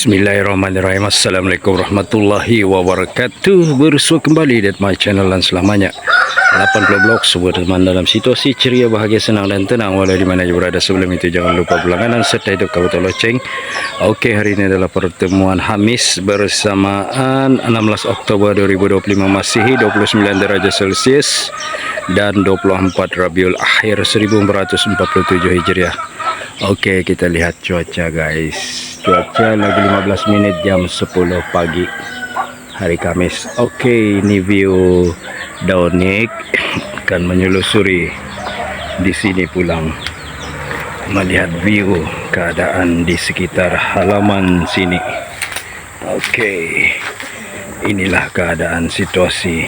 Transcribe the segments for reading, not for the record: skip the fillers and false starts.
Bismillahirrahmanirrahim. Assalamualaikum warahmatullahi wabarakatuh. Bersua kembali di my channel dan selamanya 80 blog sebuah teman dalam situasi ceria, bahagia, senang dan tenang walau di mana berada. Sebelum itu jangan lupa berlangganan serta hidup kau loceng. Oke, hari ini adalah pertemuan Hamis bersamaan 16 Oktober 2025 Masihi, 29 derajat Celcius dan 24 Rabiul Akhir 1447 Hijriah. Oke, kita lihat cuaca guys. Cuaca lagi 15 menit jam 10 pagi hari Kamis. Oke, ini view Daunik akan menyelusuri di sini pulang melihat view keadaan di sekitar halaman sini. Oke, inilah keadaan situasi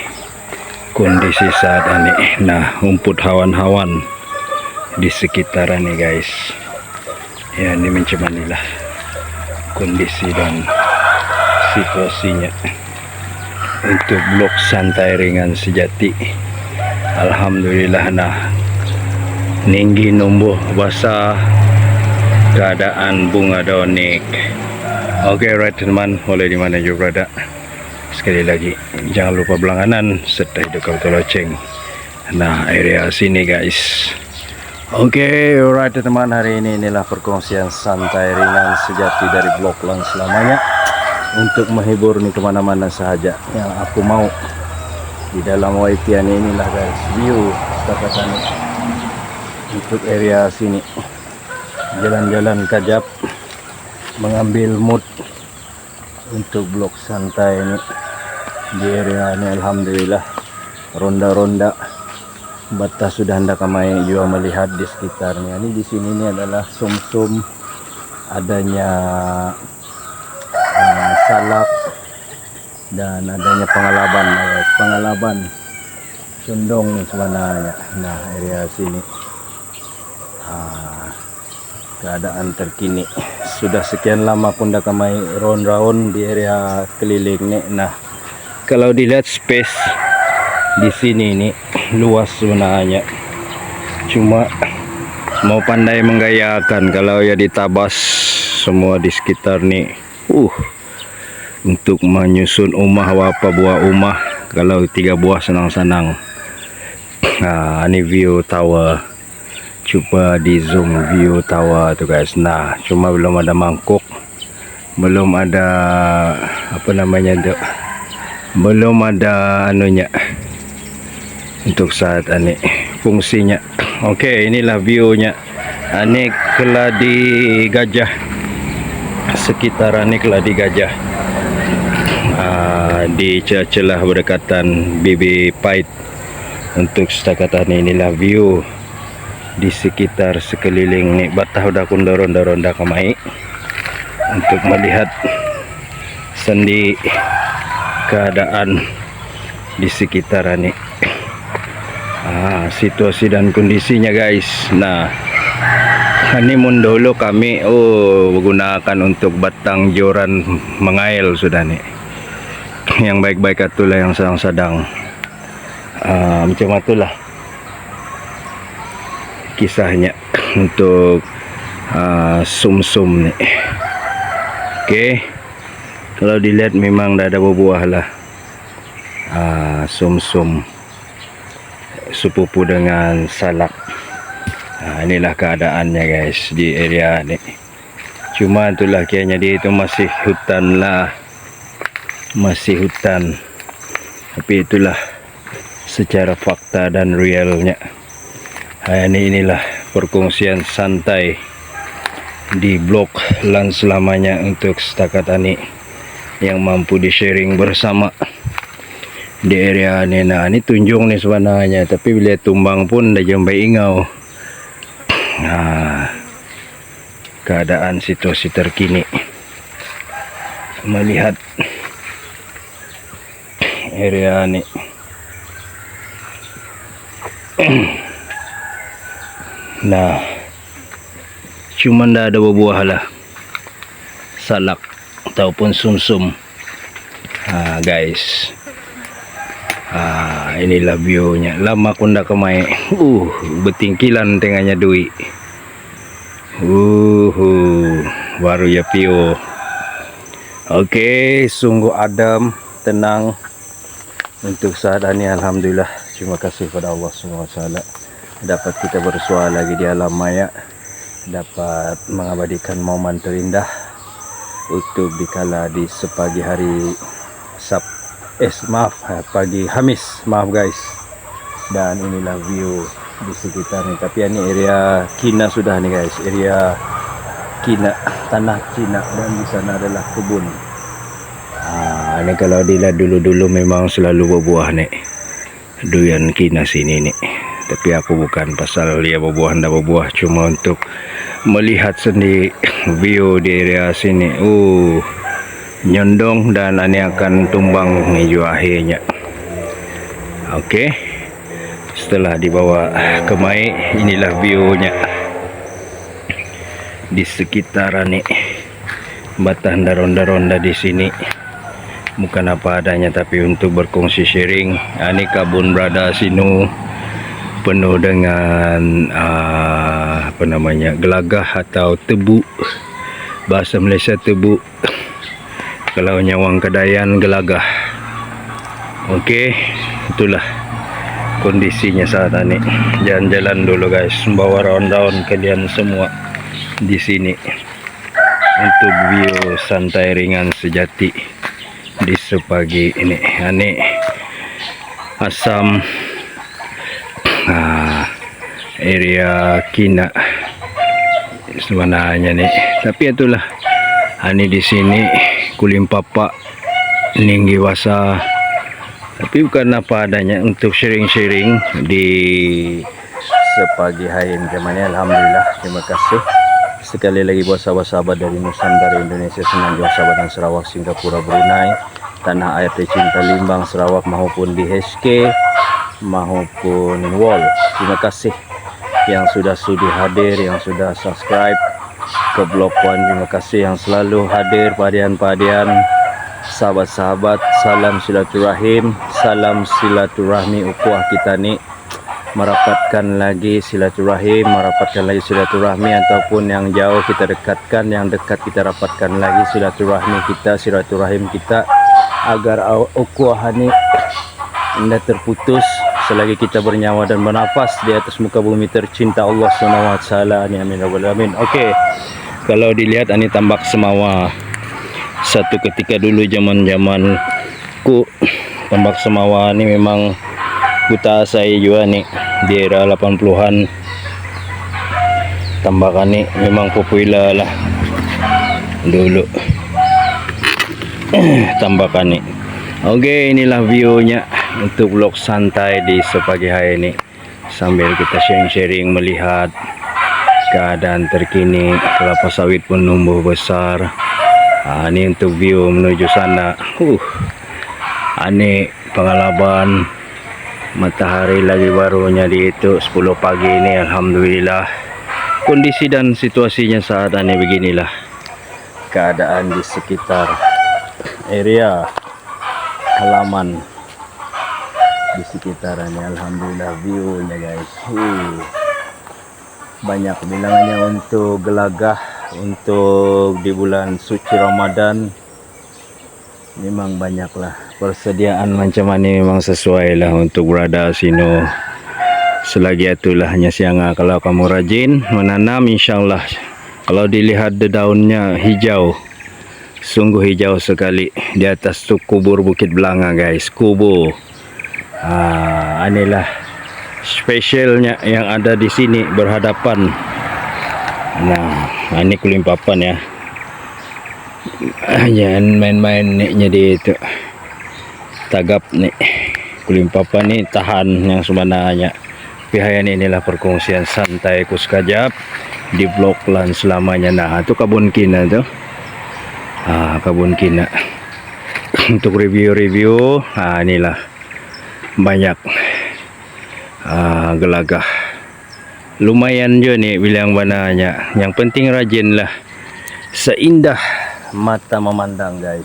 kondisi saat ini. Nah, rumput hawan-hawan di sekitar ini guys. Ya, ini macam inilah kondisi dan situasinya untuk blok santai ringan sejati. Alhamdulillah, nah ninggi numbuh basah keadaan bunga Daunik. Oke, right teman, oleh di mana juga berada. Sekali lagi jangan lupa berlangganan serta hidup kau loceng. Nah, area sini guys. Oke, alright teman, hari ini inilah perkongsian santai ringan sejati dari blog Lan Selamanya untuk menghibur nih kemana-mana sahaja yang aku mau di dalam Waitian. Inilah guys view katakan untuk area sini, jalan-jalan kajap mengambil mood untuk blog santai ini di area ini. Alhamdulillah, ronda-ronda batas sudah hendak kami juga melihat di sekitarnya. Ini di sini ini adalah sumsum adanya salak dan adanya pengalaban condong sebenarnya. Nah, area sini keadaan terkini sudah sekian lama pun dah kami round-round di area keliling nih. Nah, kalau dilihat space di sini ini luas sebenarnya, cuma mau pandai menggayakan kalau ya ditabas semua di sekitar nih. Untuk menyusun rumah apa buah rumah, kalau 3 buah senang-senang. Nah, ini view tower, coba di zoom view tower tuh guys. Nah, cuma belum ada mangkuk, belum ada apa namanya tuh, belum ada anunya untuk saat ini fungsinya. Oke, inilah viewnya. Ini keladi gajah, sekitaran ini keladi gajah di celah berdekatan BB Pait. Untuk setakat ini inilah view di sekitar sekeliling nih. Batah udah ronda-ronda kamai untuk melihat sendi keadaan di sekitar ini. Situasi dan kondisinya guys. Nah, ini dulu kami menggunakan untuk batang joran mengail sudah nih. Yang baik-baik itulah yang sedang-sedang. Macam itulah kisahnya untuk sumsum nih. Oke, kalau dilihat memang dah ada buah lah. Sumsum sepupu dengan salak. Inilah keadaannya guys di area ini. Cuma itulah kayaknya dia itu masih hutan lah, masih hutan. Tapi itulah secara fakta dan realnya. Inilah perkongsian santai di blog Lan Selamanya untuk setakat ini yang mampu di sharing bersama di area ini. Nah, ini tunjung nih sebenarnya, tapi bila tumbang pun dah jumpai ingau. Nah, keadaan situasi terkini melihat area ini. Nah, cuma dah ada buah lah, salak ataupun sumsum. Guys, inilah viewnya. Lama aku ndak kemai. Betingkilan tengahnya duit. Baru ya pio Okey, sungguh adem, tenang untuk saat ini. Alhamdulillah, terima kasih kepada Allah SWT dapat kita bersua lagi di alam maya, dapat mengabadikan momen terindah untuk dikala di sepagi hari pagi Hamis, maaf guys. Dan inilah view di sekitar ini, tapi ini area Kina sudah nih guys, area Kina, tanah Kina, dan di sana adalah kebun. Ini kalau dilihat dulu memang selalu berbuah nih durian Kina sini nih, tapi aku bukan pasal dia berbuah ndak berbuah, cuma untuk melihat sendiri view di area sini. Nyondong, dan ini akan tumbang nih juga akhirnya. Oke, setelah dibawa ke mai, inilah viewnya di sekitaran nih, batang ronda-ronda di sini. Bukan apa adanya, tapi untuk berkongsi sharing. Ini kebun berada sinu penuh dengan apa namanya, gelagah atau tebu, bahasa Malaysia tebu, kalau nyawang Kedayan gelagah. Oke, itulah kondisinya saat ini. Jalan-jalan dulu guys, bawa round-round kalian semua di sini untuk view santai ringan sejati di sepagi ini. Ini asam area Kina sebenarnya nih, tapi itulah ini di sini kulim papa ninggi wasa, tapi bukan apa adanya, untuk sharing-sharing di sepagi hari ini. Alhamdulillah, terima kasih sekali lagi buat sahabat-sahabat dari Nusantara, Indonesia, Semenanjung, Sabah dan Sarawak, Singapura, Brunei, tanah air tercinta Limbang, Sarawak, maupun di HK maupun Wall. Terima kasih yang sudah sudi hadir, yang sudah subscribe ke blog Puan. Terima kasih yang selalu hadir padian-padian, sahabat-sahabat. Salam silaturahim, salam silaturahmi ukhuwah kita nih, merapatkan lagi silaturahim, merapatkan lagi silaturahmi, ataupun yang jauh kita dekatkan, yang dekat kita rapatkan lagi silaturahmi kita, silaturahim kita, agar ukhuwah ini tidak terputus selagi kita bernyawa dan bernafas di atas muka bumi tercinta Allah SWT. Amin rabbal alamin. Oke, kalau dilihat ini tambak Semawa. Satu ketika dulu zaman ku, tambak Semawa ini memang buta saya juga nih di era 80-an. Tambakan ini memang populer lah dulu. Tambakan nih. Oke, inilah viewnya untuk vlog santai di sepagi hari ini, sambil kita sharing-sharing melihat keadaan terkini. Kelapa sawit pun tumbuh besar. Ini untuk view menuju sana. Ini pengalaman matahari lagi barunya di itu 10 pagi ini. Alhamdulillah, kondisi dan situasinya saat ini beginilah keadaan di sekitar area halaman di sekitarannya. Alhamdulillah viewnya guys, banyak bilangannya untuk gelagah, untuk di bulan suci Ramadan. Memang banyaklah persediaan macam ini, memang sesuai lah untuk berada sini. Selagi itulah hanya sianga, kalau kamu rajin menanam, insyaallah. Kalau dilihat daunnya hijau, sungguh hijau sekali. Di atas tu kubur Bukit Belanga guys, kubur. Inilah spesialnya yang ada di sini berhadapan. Nah, ini kulim papan ya. Jangan main-main nih, jadi itu tagap nih kulim papan nih, tahan yang sebenarnya. Pihak inilah perkongsian santai ku sekejap di blog Lan Selamanya. Nah, itu kebun Kina tuh. Kebun Kina. Untuk review-review, inilah banyak gelagah. Lumayan juga nih bilang bananya. Yang penting rajin lah. Seindah mata memandang guys.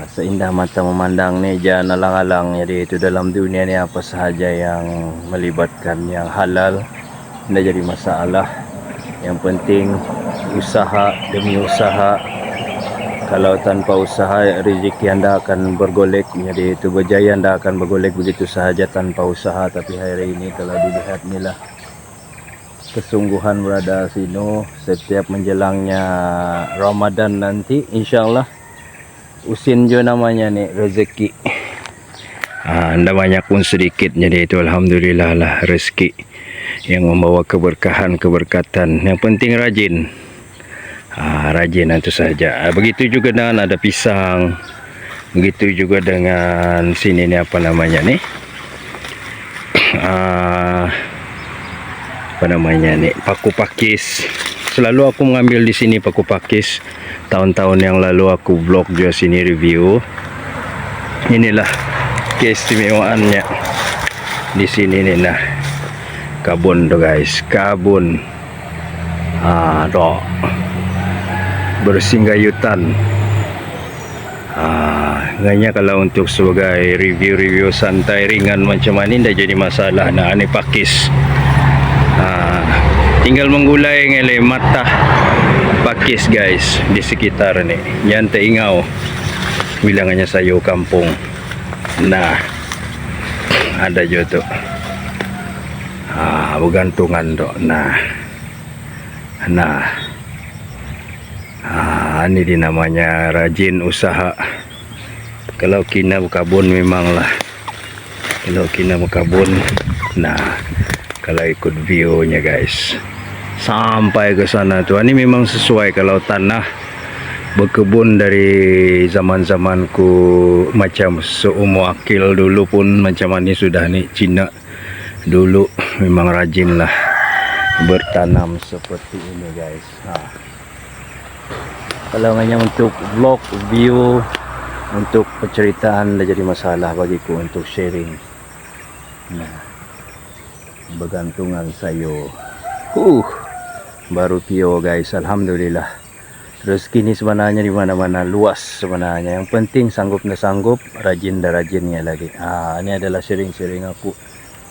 Seindah mata memandang nih, jangan alang-alang. Jadi itu dalam dunia ini apa sahaja yang melibatkan yang halal tidak jadi masalah. Yang penting usaha demi usaha, Kalau tanpa usaha rezeki anda akan bergolek, jadi itu berjaya anda akan bergolek begitu sahaja tanpa usaha. Tapi hari ini kalau dilihat inilah kesungguhan berada sini setiap menjelangnya Ramadan nanti, insyaallah usin jo namanya nih rezeki. Anda banyak pun sedikit, jadi itu alhamdulillah lah rezeki yang membawa keberkahan keberkatan. Yang penting rajin. Rajin itu saja. Begitu juga dengan ada pisang, begitu juga dengan sini ni apa namanya nih, apa namanya nih, paku pakis. Selalu aku mengambil di sini paku pakis. Tahun-tahun yang lalu aku vlog juga sini review. Inilah keistimewaannya di sini nih, nah kabun tuh guys, kabun. Tuh bersinggayutan. Nganya kalau untuk sebagai review-review santai ringan macam ini tidak jadi masalah. Nah ini pakis, tinggal menggulai ngele mata pakis guys di sekitar nih. Nyantai ingau bilangannya sayo kampung. Nah ada juga tuh bergantungan tuh. Nah ini dinamanya rajin usaha. Kalau kina berkabun memanglah, kalau kina berkabun. Nah kalau ikut view-nya guys sampai ke sana tuh, ini memang sesuai. Kalau tanah berkebun dari zaman-zamanku macam seumur akil dulu pun macam ini sudah nih Cina dulu memang rajin lah bertanam seperti ini guys. Kalau hanya untuk vlog, view, untuk penceritaan tidak jadi masalah bagiku untuk sharing. Nah, bergantungan sayo. Baru pio guys, alhamdulillah. Rezeki ini sebenarnya di mana-mana, luas sebenarnya. Yang penting sanggup na sanggup, rajin dan rajinnya lagi. Ini adalah sharing-sharing aku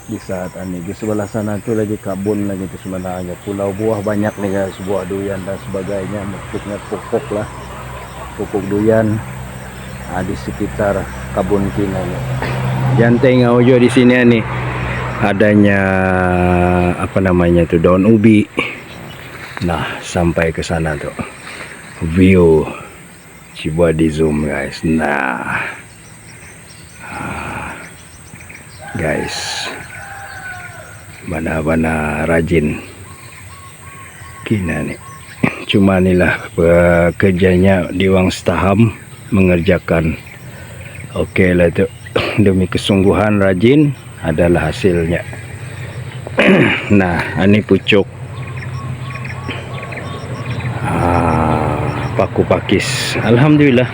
di saat ini. Di sebelah sana tuh lagi kabun lagi itu sebenarnya, pulau buah banyak nih guys, buah durian dan sebagainya. Maksudnya pokok lah, pokok durian di sekitar kabun kita nih. Jantai ngaujo di sini nih adanya apa namanya tuh, daun ubi. Nah sampai ke sana tuh view, coba di zoom guys. Nah guys, mana-mana rajin kina nih. Cuma inilah pekerjanya diwang setaham mengerjakan. Oke lah itu, demi kesungguhan rajin adalah hasilnya. Nah ini pucuk paku pakis. Alhamdulillah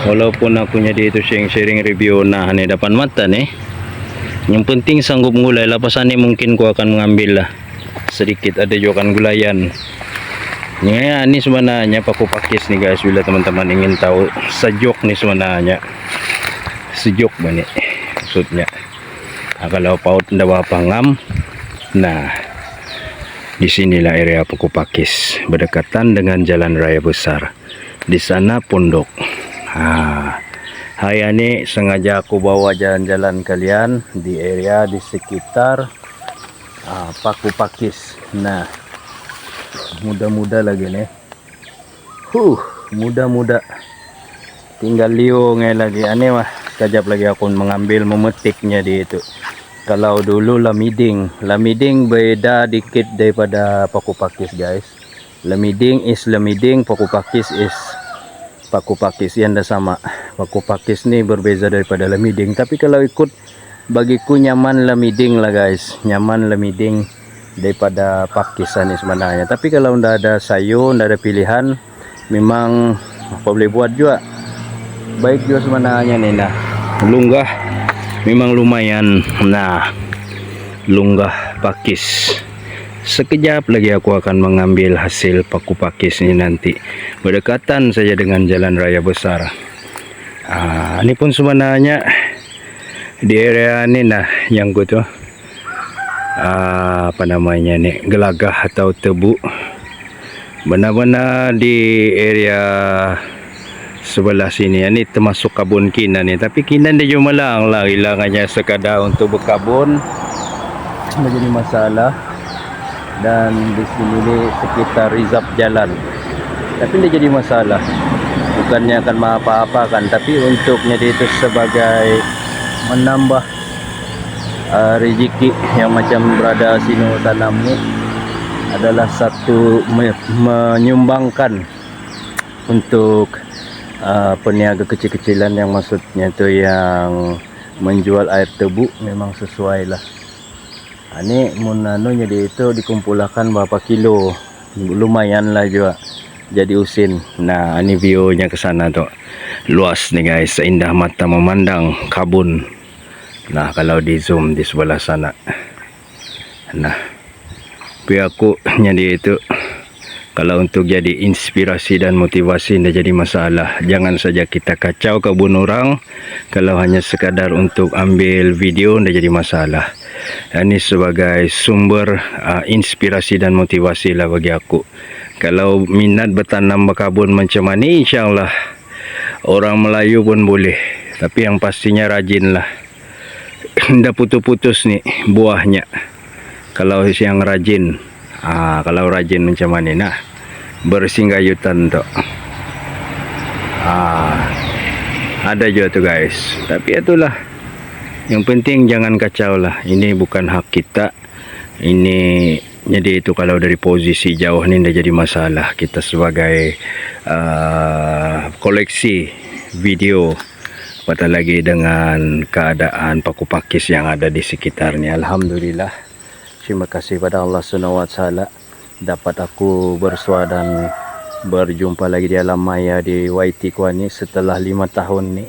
walaupun aku jadi itu sharing review. Nah ini depan mata nih, yang penting sanggup ngulai. Lapasan ini mungkin ku akan mengambil lah sedikit, ada juga kan gulayan. Ya, ini sebenarnya paku pakis nih guys. Bila teman-teman ingin tahu sejok nih sebenarnya, sejok nih maksudnya. Kalau paut ndak apa ngam. Nah disinilah area paku pakis, berdekatan dengan jalan raya besar. Di sana pondok. Hari ini sengaja aku bawa jalan-jalan kalian di area di sekitar paku pakis. Nah muda-muda lagi nih, muda-muda, tinggal liung lagi. Aneh mah sekejap lagi aku mengambil memetiknya di itu. Kalau dulu lamiding beda dikit daripada paku pakis guys. Lamiding is lamiding, paku pakis is paku pakis, yang dah sama. Paku pakis ni berbeza daripada lamiding, tapi kalau ikut bagiku nyaman lamiding lah guys, nyaman lamiding daripada pakisan ni sebenarnya. Tapi kalau ndak ada sayur, ndak ada pilihan, memang apa boleh buat juga, baik juga sebenarnya nih. Nah lunggah memang lumayan. Nah lunggah pakis. Sekejap lagi aku akan mengambil hasil paku pakis ini nanti, berdekatan saja dengan jalan raya besar. Ini pun sebenarnya di area ini nah yang gue tuh apa namanya nih, gelagah atau tebu. Benar-benar di area sebelah sini. Ini termasuk kabun kinan ni, tapi kinan dia cuma lang lah, ilangannya sekadar untuk berkabun menjadi masalah. Dan di sini ni sekitar rizab jalan, tapi dia jadi masalah. Bukannya akan apa-apa kan, tapi untuknya dia itu sebagai menambah rezeki yang macam berada sini tanam ni adalah satu menyumbangkan untuk peniaga kecil-kecilan, yang maksudnya tu yang menjual air tebu. Memang sesuai lah. Ini munanunya dia itu dikumpulkan berapa kilo, lumayan lah juga jadi usin. Nah, ini view-nya ke sana tuh, luas nih guys, indah mata memandang kabun. Nah, kalau di zoom di sebelah sana, nah pihaknya dia itu kalau untuk jadi inspirasi dan motivasi tidak jadi masalah. Jangan saja kita kacau kebun orang, kalau hanya sekadar untuk ambil video tidak jadi masalah. Ini sebagai sumber inspirasi dan motivasi lah bagi aku. Kalau minat bertanam berkabun macam ni, insyaAllah orang Melayu pun boleh. Tapi yang pastinya rajin lah. Tidak putus-putus nih buahnya kalau yang rajin. Kalau rajin macam ni, nah bersinggayutan tuh. Ada juga tuh guys. Tapi itulah, yang penting jangan kacau lah. Ini bukan hak kita. Ini jadi itu kalau dari posisi jauh ni tidak jadi masalah. Kita sebagai koleksi video, apatah lagi dengan keadaan paku pakis yang ada di sekitarnya. Alhamdulillah, terima kasih pada Allah SWT dapat aku bersua dan berjumpa lagi di alam maya di YT Kuani setelah 5 tahun ni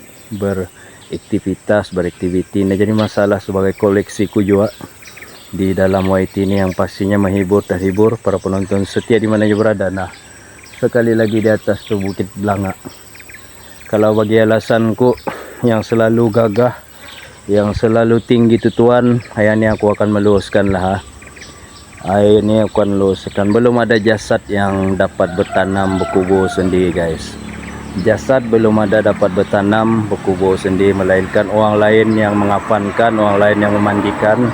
beraktiviti. Nah, jadi masalah sebagai koleksiku juga di dalam YT ini, yang pastinya menghibur, terhibur para penonton setia di mana berada. Nah, sekali lagi di atas tu Bukit Belanga. Kalau bagi alasanku yang selalu gagah, yang selalu tinggi tutuan, hari ini aku akan meluaskan lah. Hari ini aku akan meluaskan. Belum ada jasad yang dapat bertanam berkubur sendiri guys. Jasad belum ada dapat bertanam berkubur sendiri, melainkan orang lain yang mengapankan, orang lain yang memandikan.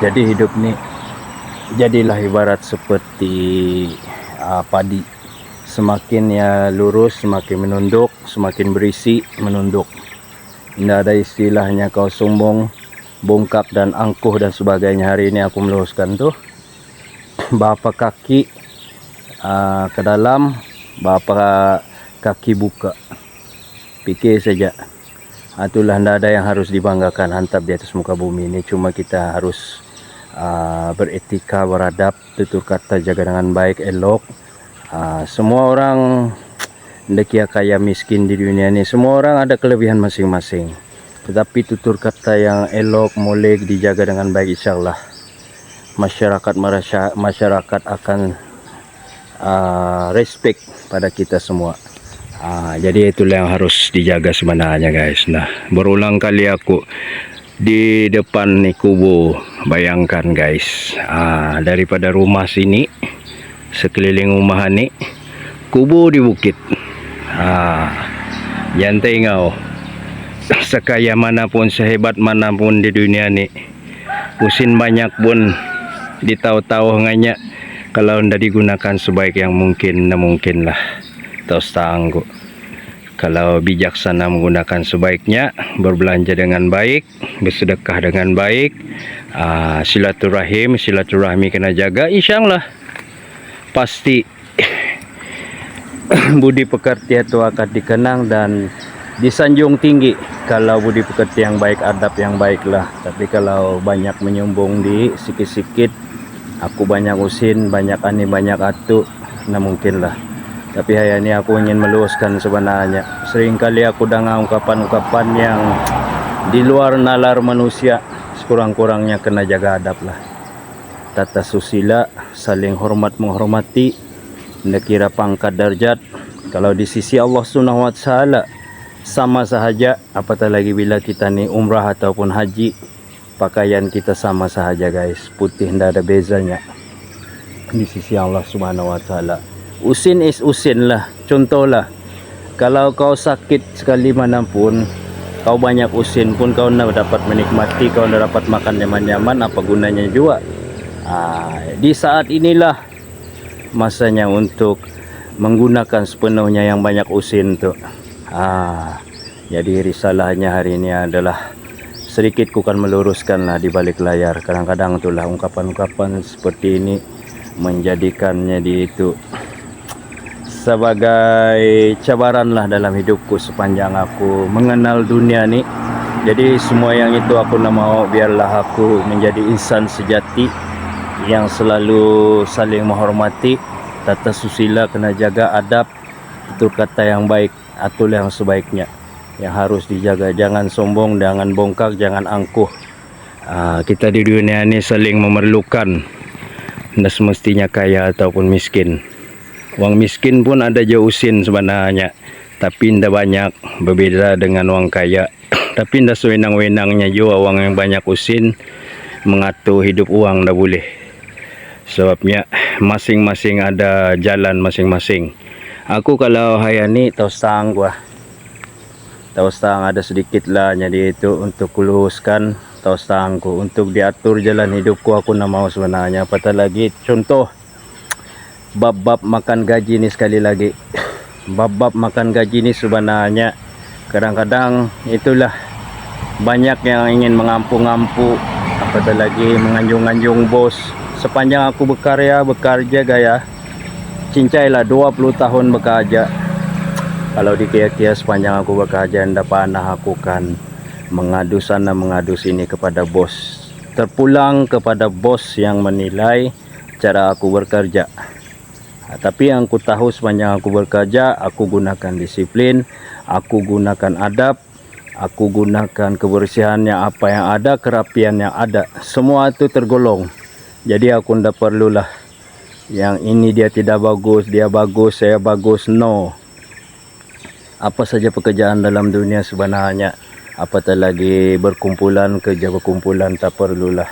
Jadi hidup ni jadilah ibarat seperti padi. Semakin ya lurus, semakin menunduk, semakin berisi, menunduk. Tidak ada istilahnya kau sombong, bongkak dan angkuh dan sebagainya. Hari ini aku meluruskan tuh berapa kaki ke dalam, berapa kaki buka. Pikir saja. Itulah, tidak ada yang harus dibanggakan hantap di atas muka bumi ini. Cuma kita harus beretika, beradab, tutur kata, jaga dengan baik, elok. Semua orang tidak kaya miskin di dunia ini. Semua orang ada kelebihan masing-masing. Tetapi tutur kata yang elok, molek, dijaga dengan baik, insyaAllah masyarakat akan respect pada kita semua. Jadi itulah yang harus dijaga sebenarnya guys. Nah, berulang kali aku di depan nih kubu, bayangkan guys, daripada rumah sini, sekeliling rumah ini kubu di bukit. Jangan tengok, sekaya manapun, sehebat manapun di dunia ini, usin banyak pun ditahu-tahu nganya, kalau tidak digunakan sebaik yang mungkin, mungkin lah terus tangguh. Kalau bijaksana menggunakan sebaiknya, berbelanja dengan baik, bersedekah dengan baik, silaturahmi kena jaga, insyaAllah pasti budi pekerti itu akan dikenang dan disanjung tinggi. Kalau budi pekerti yang baik, adab yang baiklah. Tapi kalau banyak menyombong di sikit-sikit, aku banyak usin, banyak ani, banyak atu, nah mungkin lah. Tapi hari ini aku ingin meluaskan sebenarnya. Seringkali aku dengar ungkapan-ungkapan yang di luar nalar manusia. Sekurang-kurangnya kena jaga adab lah. Tata susila, saling hormat menghormati, tidak kira pangkat darjat. Kalau di sisi Allah SWT sama sahaja, apatah lagi bila kita ni umrah ataupun haji, pakaian kita sama sahaja guys, putih tidak ada bezanya di sisi Allah SWT. Usin is usin lah. Contohlah, Kalau kau sakit sekali manapun, kau banyak usin pun kau nak dapat menikmati, kau nak dapat makan nyaman-nyaman, apa gunanya juga. Di saat inilah masanya untuk menggunakan sepenuhnya yang banyak usin tu. Jadi risalahnya hari ini adalah sedikit ku kan meluruskanlah di balik layar. Kadang-kadang itulah ungkapan-ungkapan seperti ini menjadikannya di itu sebagai cabaran lah dalam hidupku sepanjang aku mengenal dunia ni. Jadi semua yang itu aku nak mau biarlah aku menjadi insan sejati yang selalu saling menghormati, tata susila, kena jaga adab, itu kata yang baik atau yang sebaiknya yang harus dijaga. Jangan sombong, jangan bongkak, jangan angkuh. Kita di dunia ini saling memerlukan, tidak semestinya kaya ataupun miskin. Wang miskin pun ada je usin sebenarnya, tapi tidak banyak, berbeza dengan wang kaya. Tapi tidak sewenang-wenangnya juga wang yang banyak usin mengatur hidup uang, dah boleh. Sebabnya masing-masing ada jalan masing-masing. Aku kalau hari ni tahu sang gua, tahu sang ada sedikit lah, jadi itu untuk kuluruskan tahu sangku untuk diatur jalan hidupku. Aku nak mau sebenarnya apatah lagi contoh bab-bab makan gaji ni. Sekali lagi bab-bab makan gaji ni sebenarnya kadang-kadang itulah banyak yang ingin mengampu-ngampu, apatah lagi menganjung-anjung bos. Sepanjang aku bekerja gaya cincailah 20 tahun bekerja. Kalau dikira-kira sepanjang aku bekerja, tidak pernah aku kan mengadu sana mengadu sini kepada bos. Terpulang kepada bos yang menilai cara aku bekerja. Tapi yang aku tahu sepanjang aku bekerja, aku gunakan disiplin, aku gunakan adab, aku gunakan kebersihan yang apa yang ada, kerapian yang ada. Semua itu tergolong. Jadi aku tidak perlulah yang ini dia tidak bagus, dia bagus, saya bagus. No. Apa saja pekerjaan dalam dunia sebenarnya, apatah lagi berkumpulan, kerja berkumpulan, tak perlulah.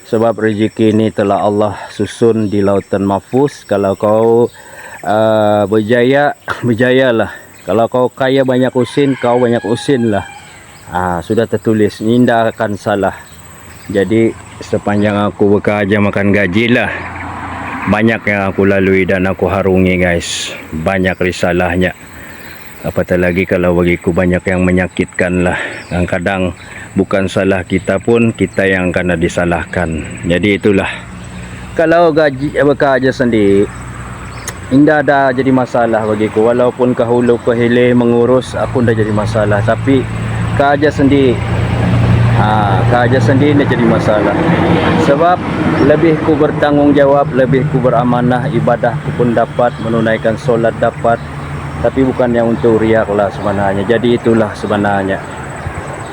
Sebab rezeki ini telah Allah susun di lautan mahfuz. Kalau kau berjaya, berjayalah. Kalau kau kaya banyak usin, kau banyak usin lah. Sudah tertulis, ini tidak akan salah. Jadi sepanjang aku bekerja makan gaji lah, banyak yang aku lalui dan aku harungi guys. Banyak risalahnya. Apatah lagi kalau bagiku banyak yang menyakitkan lah. Kadang-kadang bukan salah kita pun, kita yang kena disalahkan. Jadi itulah, kalau gaji bekerja sendiri tidak ada jadi masalah bagiku. Walaupun ke hulu ke hilir mengurus, aku tidak jadi masalah. Tapi kerja sendiri, kerja sendiri tidak jadi masalah. Sebab lebih ku bertanggungjawab, lebih ku beramanah, ibadah ku pun dapat, menunaikan solat dapat. Tapi bukannya untuk riak lah sebenarnya. Jadi itulah sebenarnya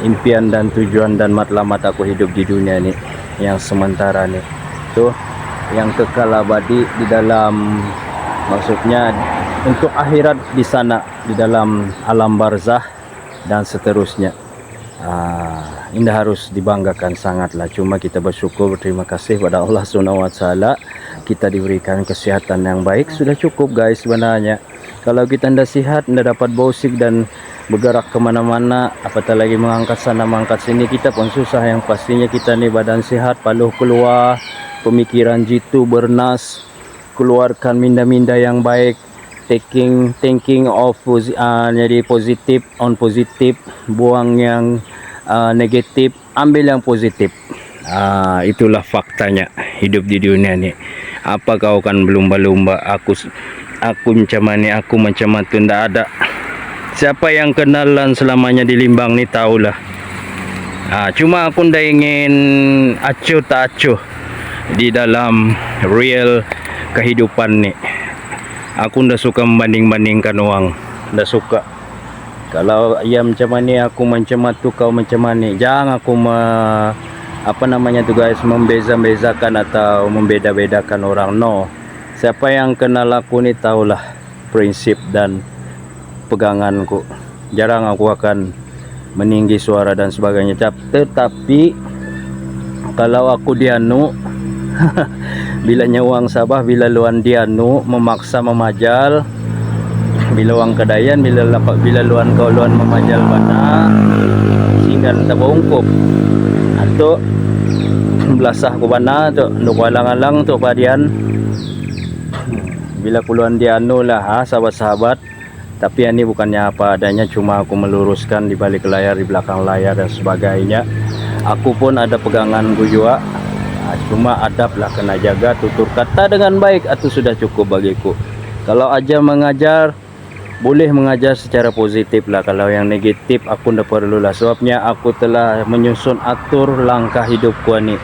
impian dan tujuan dan matlamat aku hidup di dunia ni, yang sementara ni. Tuh, yang kekal abadi di dalam, maksudnya untuk akhirat di sana, di dalam alam barzah dan seterusnya. Ini harus dibanggakan sangatlah. Cuma kita bersyukur, berterima kasih pada Allah SWT. Kita diberikan kesihatan yang baik, sudah cukup guys sebenarnya. Kalau kita tidak sihat, tidak dapat bosik dan bergerak kemana-mana, apatah lagi mengangkat sana mengangkat sini, kita pun susah. Yang pastinya kita ni badan sihat, paluh keluar, pemikiran jitu bernas, keluarkan minda-minda yang baik, thinking of jadi positif, on positif, buang yang negatif, ambil yang positif. Itulah faktanya hidup di dunia ni. Apa kau kan berlumba-lumba, aku macam mana, aku macam tu, tidak ada. Siapa yang kenalan selamanya di Limbang ni tahulah. Cuma aku ndak ingin acuh tak acuh di dalam real kehidupan ni. Aku ndak suka membanding-bandingkan orang, ndak suka. Kalau ia macam mana, aku macam tu, kau macam mana. Jangan aku membeza-bezakan atau membeda-bedakan orang. No. Siapa yang kenal aku ni tahulah prinsip dan peganganku. Jarang aku akan meninggi suara dan sebagainya. Tetapi kalau aku dianu bila nyawang sabah, bila luan dianu memaksa memajal, bila wang kadayan bila lapak bila luan kau luan memajal bana singgan tabungkup atau belasah ku bana tu nduk alang-alang tu padian bila kuluan dia anu lah sahabat-sahabat. Tapi ini bukannya apa adanya, cuma aku meluruskan di balik layar, di belakang layar dan sebagainya. Aku pun ada pegangan juga, cuma adab lah kena jaga, tutur kata dengan baik itu sudah cukup bagiku. Kalau aja mengajar, boleh mengajar secara positif lah. Kalau yang negatif aku tidak perlu lah, sebabnya aku telah menyusun atur langkah hidupku ini.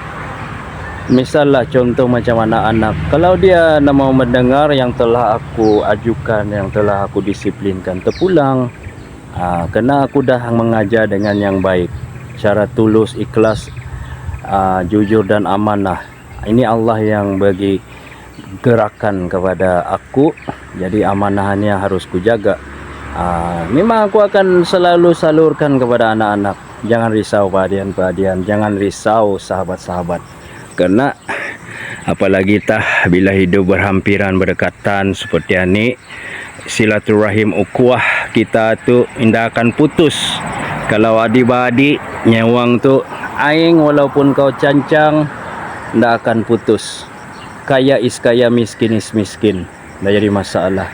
Misal lah contoh macam anak-anak, kalau dia nak mau mendengar yang telah aku ajukan, yang telah aku disiplinkan, terpulang. Kena aku dah mengajar dengan yang baik, cara tulus, ikhlas, jujur dan amanah. Ini Allah yang bagi gerakan kepada aku, jadi amanahannya harus kujaga. Memang aku akan selalu salurkan kepada anak-anak. Jangan risau padian-padian, jangan risau sahabat-sahabat. Karena apalagi tah bila hidup berhampiran berdekatan seperti ini, silaturahim ukhuwah kita tu indah akan putus. Kalau adik-adik nyewang tu aing walaupun kau cancang ndak akan putus. Kaya is kaya, miskin is miskin, ndak jadi masalah.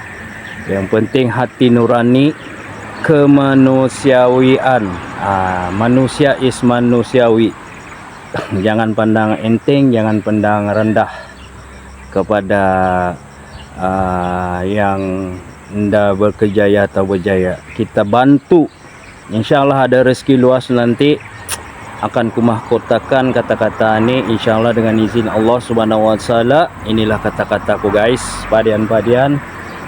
Yang penting hati nurani, kemanusiawian. Manusia is manusiawi. Jangan pandang enteng, jangan pandang rendah kepada yang ndak berkejaya atau berjaya. Kita bantu, insyaallah ada rezeki luas nanti akan kumahkotakan kata-kata ini insyaallah dengan izin Allah Subhanahu wa taala. Inilah kata-kataku guys, padian-padian,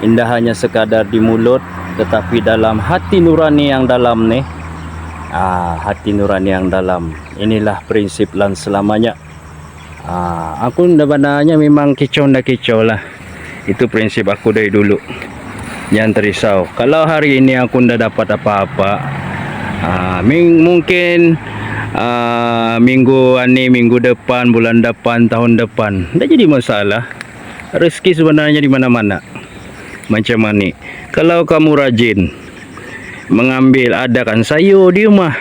indah hanya sekadar di mulut tetapi dalam hati nurani yang dalam nih. Hati nurani yang dalam, inilah prinsip lan selamanya. Aku sebenarnya memang kicau lah, itu prinsip aku dari dulu. Jangan terisau kalau hari ini aku ndak dapat apa-apa, mungkin minggu ini, minggu depan, bulan depan, tahun depan, ndak jadi masalah. Rezeki sebenarnya di mana-mana. Macam mana kalau kamu rajin mengambil, ada kan sayur di rumah,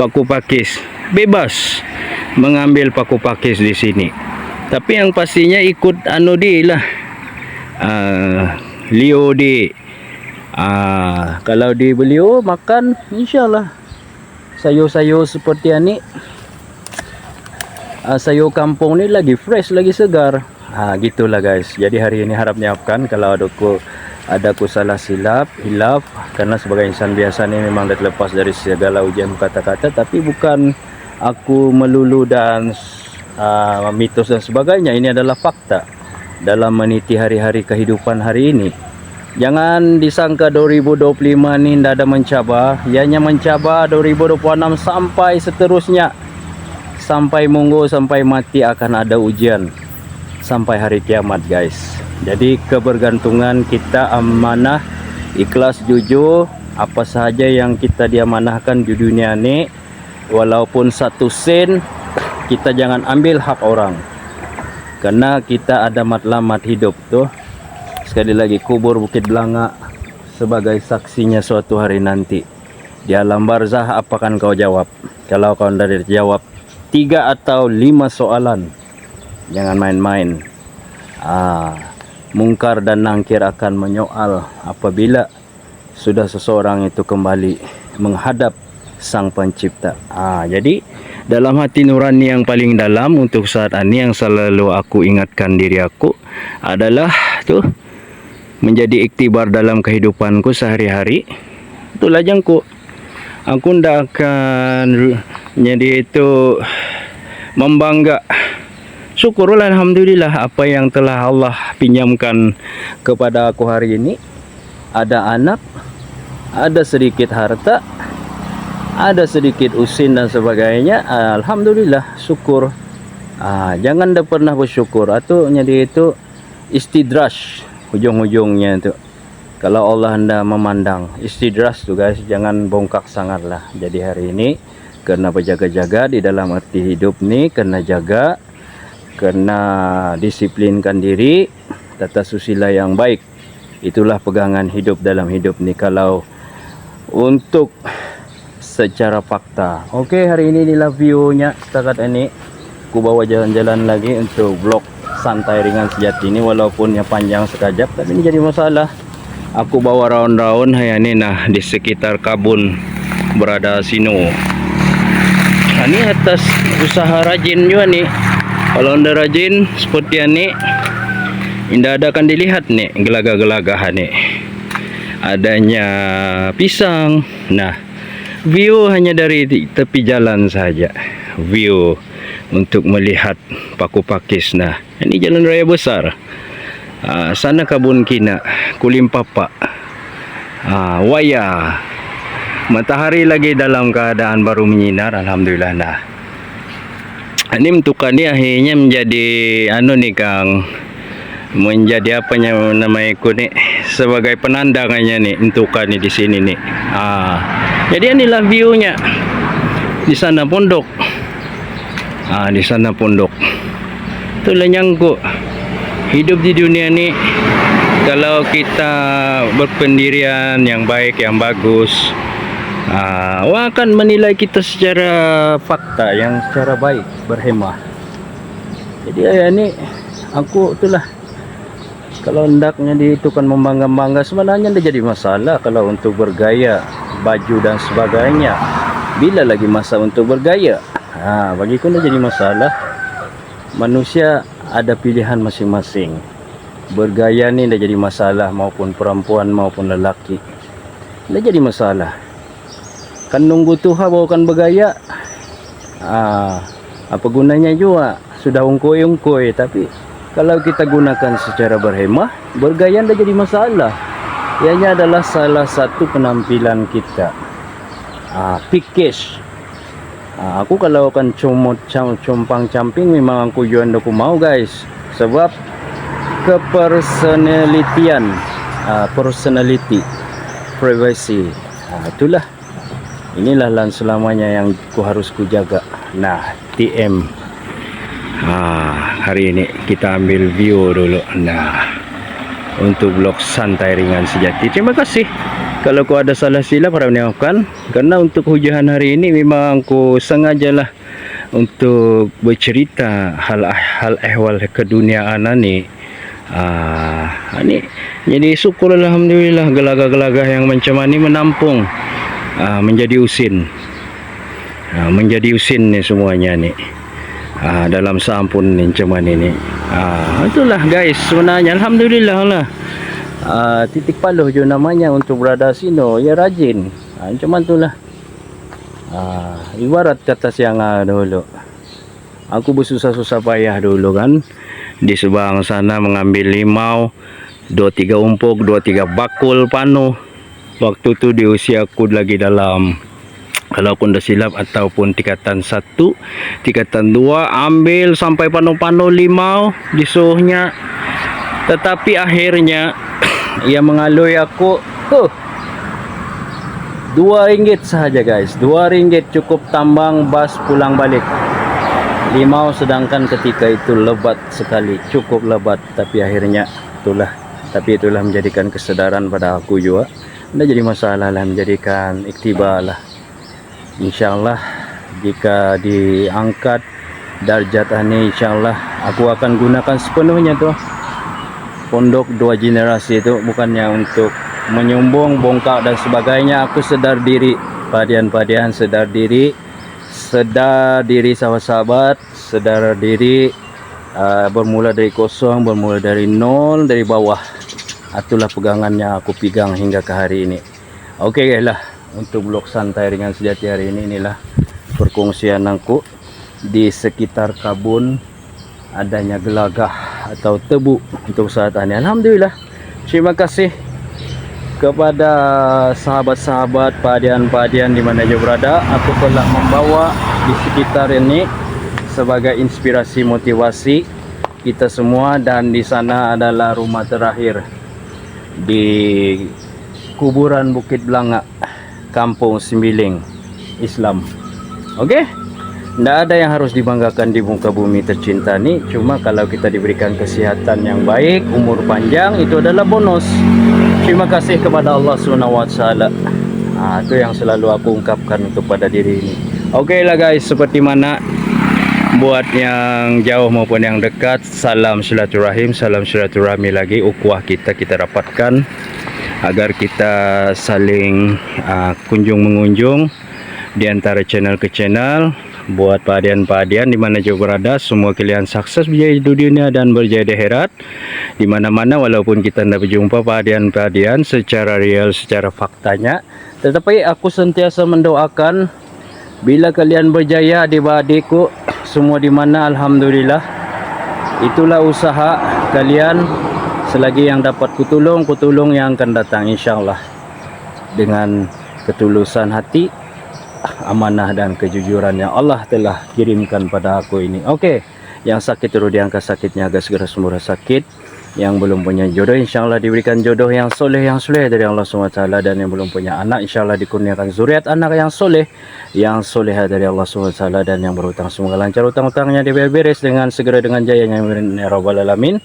paku pakis, bebas mengambil paku pakis di sini. Tapi yang pastinya ikut anu di lah, Leo di. Kalau di beliau makan, insyaallah sayur-sayur seperti ini, sayur kampung ni lagi fresh, lagi segar. Gitulah guys. Jadi hari ini harap nyiapkan kalau ada ku salah hilaf, karena sebagai insan biasa ni memang dah terlepas dari segala ujian kata-kata, tapi bukan aku melulu dan mitos dan sebagainya. Ini adalah fakta dalam meniti hari-hari kehidupan hari ini. Jangan disangka 2025 ni tidak ada mencabar, ianya mencabar 2026 sampai seterusnya, sampai munggu, sampai mati akan ada ujian sampai hari kiamat guys. Jadi kebergantungan kita amanah, ikhlas, jujur, apa sahaja yang kita diamanahkan di dunia ini, walaupun 1 sen, kita jangan ambil hak orang. Karena kita ada matlamat hidup tuh. Sekali lagi, kubur Bukit Belanga sebagai saksinya suatu hari nanti. Di alam barzah apa akan kau jawab? Kalau kau dari jawab 3 atau 5 soalan, jangan main-main. Mungkar dan nangkir akan menyoal apabila sudah seseorang itu kembali menghadap Sang Pencipta. Jadi dalam hati nurani yang paling dalam untuk saat ini, yang selalu aku ingatkan diri aku adalah tuh menjadi iktibar dalam kehidupanku sehari-hari. Itulah jangku. Aku ndak akan jadi itu membangga. Syukurlah, alhamdulillah, apa yang telah Allah pinjamkan kepada aku hari ini. Ada anak, ada sedikit harta, ada sedikit usin dan sebagainya. Alhamdulillah, syukur. Jangan dah pernah bersyukur atau jadi itu istidraj ujung-ujungnya itu. Kalau Allah hendak memandang istidraj tu guys, jangan bongkak sangatlah. Jadi hari ini kena berjaga-jaga di dalam arti hidup ni, kena jaga, kena disiplinkan diri, tata susila yang baik. Itulah pegangan hidup dalam hidup ni kalau untuk secara fakta. Okey, hari ini inilah view-nya setakat ini. Aku bawa jalan-jalan lagi untuk vlog santai ringan sejati ini, walaupun yang panjang sekejap tapi ini jadi masalah. Aku bawa round-round hari ini nah di sekitar Kabun Berada Sino. Ini atas usaha rajin juga nih. Kalau anda rajin seperti ini, indah ada akan dilihat nih gelagah-gelagah nih. Adanya pisang. Nah, view hanya dari tepi jalan saja. View untuk melihat Paku Pakis. Nah, ini jalan raya besar. Sana Kabun Kina, Kulim Papa, Waya. Matahari lagi dalam keadaan baru menyinar, alhamdulillah. Nah, ini mentukan ni akhirnya menjadi nih Kang, menjadi apa namanya ni, sebagai penandangannya nih mentukan ni di sini nih. Jadi inilah view-nya. Di sana pondok. Di sana pondok. Itulah nyangkut. Hidup di dunia ni, kalau kita berpendirian yang baik, yang bagus, orang akan menilai kita secara fakta, yang secara baik, berhemah. Jadi ini aku itulah, kalau hendaknya diitukan membangga-bangga, sebenarnya tidak jadi masalah kalau untuk bergaya, baju dan sebagainya. Bila lagi masa untuk bergaya, bagiku tidak jadi masalah. Manusia ada pilihan masing-masing. Bergaya ni tidak jadi masalah, maupun perempuan maupun lelaki, tidak jadi masalah. Kan nunggu Tuhan bawakan bergaya, apa gunanya juga, sudah ungkoi-ungkoi. Tapi kalau kita gunakan secara berhemah, bergaya tidak jadi masalah. Ianya adalah salah satu penampilan kita. Pikes. Aku kalau akan compang camping, memang aku jual aku mau guys, sebab kepersonalitian, personality, privacy. Itulah, inilah lan selamanya yang harus ku jaga. Nah, TM. Hari ini kita ambil view dulu. Nah, untuk vlog santai ringan sejati. Terima kasih. Kalau ku ada salah silap, harap dimaafkan. Karena untuk hujan hari ini memang aku sengajalah untuk bercerita hal ehwal keduniaan ini. Ini jadi syukur alhamdulillah, gelagah-gelagah yang macam ini menampung menjadi usin. Menjadi usin nih semuanya nih. Dalam sampun nih macam ini. Itulah guys, sebenarnya alhamdulillah lah. Titik paluh je namanya untuk Berada Sino, ya rajin. Macam itulah. Ibarat kata siang dulu, aku bersusah-susah payah dulu kan, di seberang sana mengambil limau, 2-3 umpuk, 2-3 bakul panu. Waktu tu di usia aku lagi dalam, kalau aku tidak silap, ataupun tingkatan 1, tingkatan 2, ambil sampai panu-panu limau disuruhnya. Tetapi akhirnya ia mengalui aku, RM2 sahaja guys, RM2 cukup tambang bas pulang balik limau. Sedangkan ketika itu lebat sekali, cukup lebat. Tapi akhirnya itulah menjadikan kesadaran pada aku juga. Tidak jadi masalah lah, menjadikan iktibar lah. InsyaAllah jika diangkat darjat ini, InsyaAllah aku akan gunakan sepenuhnya tuh pondok 2 generasi itu, bukannya untuk menyombong, bongkak dan sebagainya. Aku sedar diri, padian-padian sedar diri sahabat-sahabat, sedar diri, bermula dari kosong, bermula dari nol, dari bawah. Itulah pegangan yang aku pegang hingga ke hari ini. Oke guys lah, untuk vlog santai ringan sejati hari ini, inilah perkongsian aku di sekitar Kabun. Adanya gelagah atau tebu untuk saat ini. Alhamdulillah. Terima kasih kepada sahabat-sahabat padian-padian di mana saja berada. Aku telah membawa di sekitar ini sebagai inspirasi, motivasi kita semua. Dan di sana adalah rumah terakhir di kuburan Bukit Belanga, Kampung Sembiling Islam. Oke. Tidak ada yang harus dibanggakan di muka bumi tercinta nih. Cuma kalau kita diberikan kesehatan yang baik, umur panjang, itu adalah bonus. Terima kasih kepada Allah SWT. Itu yang selalu aku ungkapkan untuk pada diri ini. Oke lah guys, seperti mana buat yang jauh maupun yang dekat, salam silaturahim, salam silaturahmi lagi. Ukhuwah kita dapatkan agar kita saling kunjung mengunjung di antara channel ke channel. Buat padian-padian di mana juga berada, semua kalian sukses berjaya di dunia dan berjaya di akhirat. Di mana-mana walaupun kita tidak berjumpa padian-padian secara real, secara faktanya, tetapi aku sentiasa mendoakan bila kalian berjaya adik-adikku semua di mana, alhamdulillah. Itulah usaha kalian. Selagi yang dapat kutulung yang akan datang insyaallah dengan ketulusan hati, amanah dan kejujuran yang Allah telah kirimkan pada aku ini. Oke, yang sakit terus diangkat sakitnya agar segera sembuh sakit. Yang belum punya jodoh insyaallah diberikan jodoh yang soleh dari Allah SWT. Dan yang belum punya anak insyaallah dikurniakan zuriat anak yang soleh dari Allah SWT. Dan yang berhutang semoga lancar hutang-hutangnya beres dengan segera dengan jayanya ya rabbal alamin.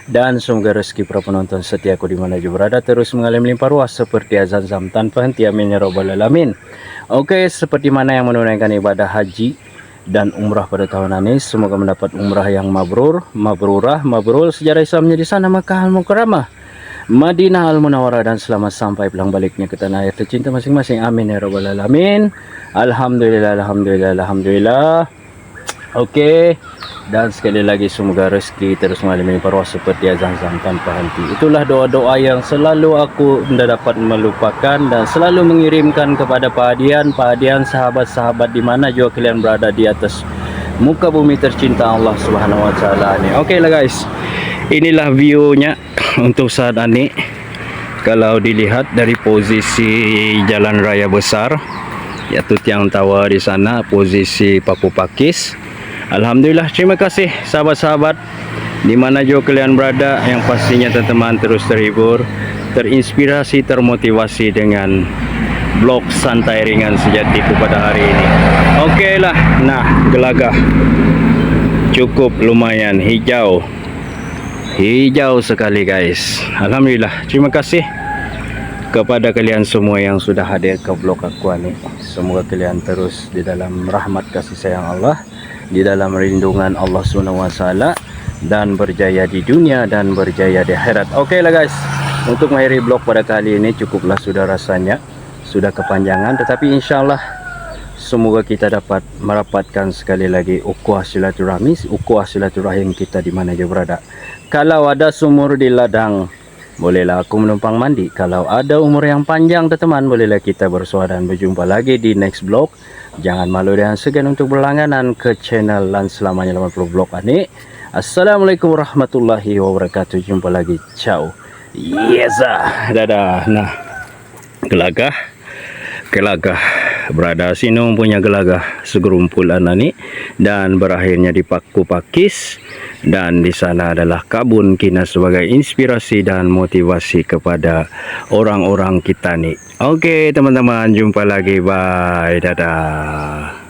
Dan semoga rezeki para penonton setiaku di mana juga berada terus mengalir melimpah ruah seperti azan zam tanpa henti, amin ya rabbal alamin. Oke, seperti mana yang menunaikan ibadah haji dan umrah pada tahun ini, semoga mendapat umrah yang mabrur, sejarah Islamnya di sana Makkah Al-Mukarramah, Madinah Al-Munawwarah, dan selamat sampai pulang baliknya ke tanah air tercinta masing-masing, amin ya rabbal alamin. Alhamdulillah. Oke, dan sekali lagi semoga rezeki terus mengalir melimpah ruah seperti azan-azan tanpa henti. Itulah doa-doa yang selalu aku tidak dapat melupakan dan selalu mengirimkan kepada padian, sahabat-sahabat di mana juga kalian berada di atas muka bumi tercinta Allah Subhanahu wa taala ini. Oke lah guys. Inilah view-nya untuk saat ini. Kalau dilihat dari posisi jalan raya besar, yaitu tiang tawa di sana, posisi Paku Pakis. Alhamdulillah, terima kasih sahabat-sahabat di mana juga kalian berada, yang pastinya teman-teman terus terhibur, terinspirasi, termotivasi dengan vlog santai ringan sejatiku pada hari ini. Oke lah, nah Gelagah cukup lumayan hijau sekali guys. Alhamdulillah, terima kasih kepada kalian semua yang sudah hadir ke vlog aku ini. Semoga kalian terus di dalam rahmat kasih sayang Allah, di dalam lindungan Allah SWT, dan berjaya di dunia dan berjaya di akhirat. Oke lah guys, untuk mengakhiri vlog pada kali ini cukuplah sudah rasanya, sudah kepanjangan, tetapi insyaallah semoga kita dapat merapatkan sekali lagi ukhuwah silaturahim kita di mana saja berada. Kalau ada sumur di ladang, bolehlah aku menumpang mandi. Kalau ada umur yang panjang teman, bolehlah kita bersua dan berjumpa lagi di next vlog. Jangan malu dan segan untuk berlangganan ke channel dan selamanya 80 vlog ini. Assalamualaikum warahmatullahi wabarakatuh. Jumpa lagi. Ciao. Yes. Dadah. Nah, Gelagah berada sini punya Gelagah segerumpulan ini, dan berakhirnya di Paku Pakis, dan di sana adalah Kabun Kina sebagai inspirasi dan motivasi kepada orang-orang kita nih. Oke teman-teman, jumpa lagi, bye, dadah.